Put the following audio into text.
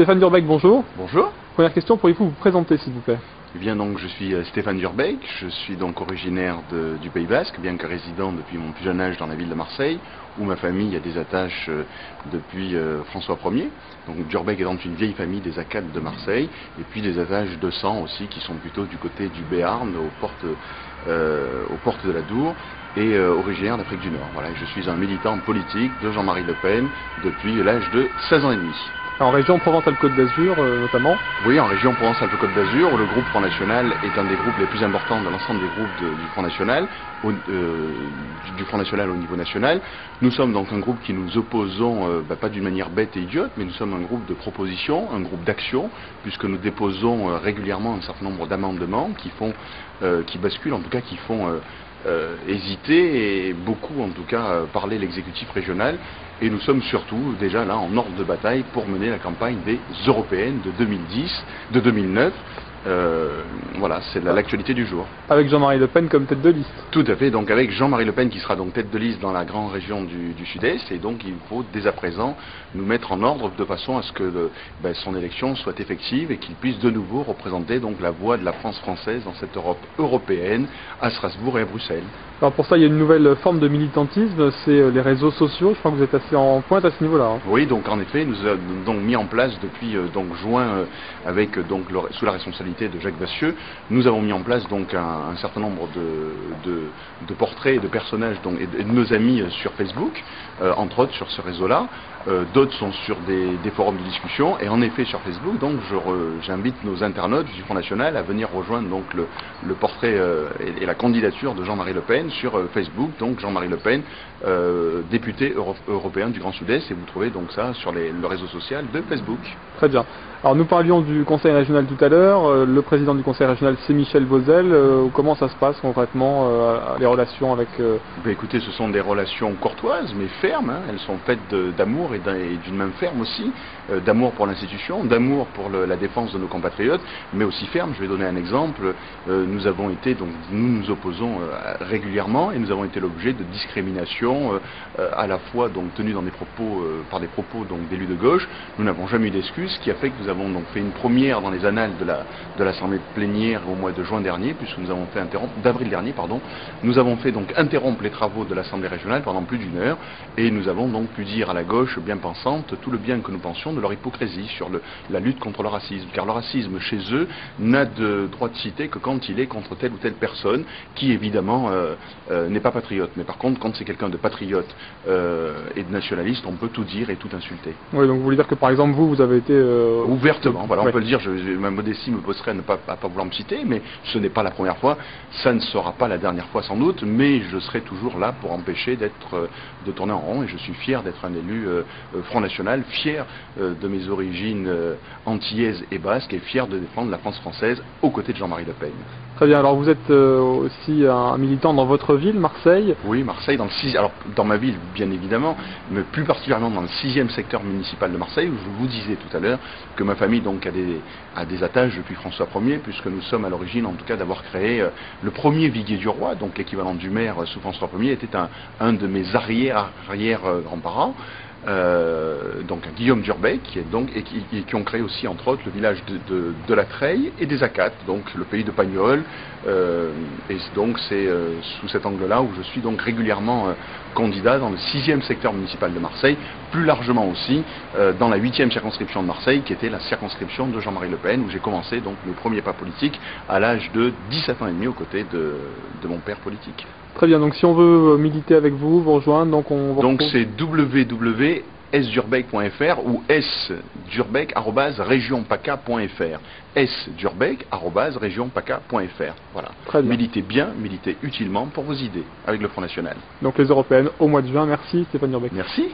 Stéphane Durbeck, bonjour. Bonjour. Première question, pourriez-vous vous présenter s'il vous plaît? Eh bien, donc, je suis Stéphane Durbeck, je suis donc originaire du Pays Basque, bien que résident depuis mon plus jeune âge dans la ville de Marseille, où ma famille a des attaches depuis François Ier. Donc Durbeck étant une vieille famille des Acades de Marseille, et puis des attaches de sang aussi qui sont plutôt du côté du Béarn, aux portes de la Dour, et originaire d'Afrique du Nord. Voilà, je suis un militant politique de Jean-Marie Le Pen depuis l'âge de 16 ans et demi. En région Provence-Alpes-Côte d'Azur notamment? Oui, en région Provence-Alpes-Côte d'Azur, où le groupe Front National est un des groupes les plus importants de l'ensemble des groupes du Front National, du Front National au niveau national. Nous sommes donc un groupe qui nous opposons, pas d'une manière bête et idiote, mais nous sommes un groupe de propositions, un groupe d'action, puisque nous déposons régulièrement un certain nombre d'amendements qui basculent, en tout cas qui font hésiter et beaucoup en tout cas parler l'exécutif régional, et nous sommes surtout déjà là en ordre de bataille pour mener la campagne des européennes de 2009. Voilà, c'est l'actualité du jour. Avec Jean-Marie Le Pen comme tête de liste? Tout à fait, donc avec Jean-Marie Le Pen qui sera donc tête de liste dans la grande région du Sud-Est, et donc il faut dès à présent nous mettre en ordre de façon à ce que son élection soit effective et qu'il puisse de nouveau représenter donc la voix de la France française dans cette Europe européenne à Strasbourg et à Bruxelles. Alors pour ça, il y a une nouvelle forme de militantisme, c'est les réseaux sociaux. Je crois que vous êtes assez en pointe à ce niveau-là. Oui, donc en effet, nous avons donc mis en place depuis juin, avec sous la responsabilité de Jacques Vassieux, nous avons mis en place donc un certain nombre de portraits et de personnages et de nos amis sur Facebook, entre autres sur ce réseau-là. D'autres sont sur des forums de discussion, et en effet sur Facebook, donc j'invite nos internautes du Front National à venir rejoindre donc le portrait et la candidature de Jean-Marie Le Pen sur Facebook, donc Jean-Marie Le Pen, député européen du Grand Sud-Est, et vous trouvez donc ça sur le réseau social de Facebook. Très bien. Alors nous parlions du Conseil régional tout à l'heure, le président du Conseil régional c'est Michel Vauzel. Comment ça se passe concrètement, les relations avec... Écoutez, ce sont des relations courtoises mais fermes, hein. Elles sont faites d'amour et d'une même ferme aussi, d'amour pour l'institution, d'amour pour la défense de nos compatriotes, mais aussi ferme. Je vais donner un exemple. Nous nous opposons régulièrement, et nous avons été l'objet de discrimination à la fois donc tenues par des propos d'élus de gauche. Nous n'avons jamais eu d'excuses, ce qui a fait que nous avons donc fait une première dans les annales de l'Assemblée plénière au mois de juin dernier, puisque nous avons fait d'avril dernier, pardon. Nous avons fait donc interrompre les travaux de l'Assemblée régionale pendant plus d'une heure, et nous avons donc pu dire à la gauche bien pensante tout le bien que nous pensions de leur hypocrisie sur la lutte contre le racisme, car le racisme chez eux n'a de droit de cité que quand il est contre telle ou telle personne qui évidemment n'est pas patriote. Mais par contre, quand c'est quelqu'un de patriote et de nationaliste, on peut tout dire et tout insulter. Oui, donc vous voulez dire que par exemple vous avez été... Ouvertement, voilà, on peut le dire, ma modestie me pousserait à ne pas vouloir me citer, mais ce n'est pas la première fois, ça ne sera pas la dernière fois sans doute, mais je serai toujours là pour empêcher de tourner en rond, et je suis fier d'être un élu Front National, fier de mes origines antillaises et basques, et fier de défendre la France française aux côtés de Jean-Marie Le Pen. Très bien, alors vous êtes aussi un militant dans votre ville, Marseille? Oui, Marseille, alors dans ma ville bien évidemment, mais plus particulièrement dans le 6e secteur municipal de Marseille, où je vous disais tout à l'heure que ma famille donc a des attaches depuis François Ier, puisque nous sommes à l'origine en tout cas d'avoir créé le premier viguier du roi, donc l'équivalent du maire sous François Ier, était un de mes arrière-grands-parents. Donc Guillaume Durbeck, qui ont créé aussi entre autres le village de la Treille et des Acates, donc le pays de Pagnol, et donc c'est sous cet angle-là où je suis donc régulièrement candidat dans le 6e secteur municipal de Marseille, plus largement aussi dans la 8e circonscription de Marseille, qui était la circonscription de Jean-Marie Le Pen, où j'ai commencé donc mes premiers pas politiques à l'âge de 17 ans et demi aux côtés de mon père politique. Très bien, donc si on veut militer avec vous, vous rejoindre, donc c'est www.sdurbeck.fr ou sdurbeck@regionpaca.fr. sdurbeck@regionpaca.fr. Voilà. Très bien. Militez bien, militez utilement pour vos idées avec le Front National. Donc les européennes au mois de juin. Merci Stéphane Durbeck. Merci.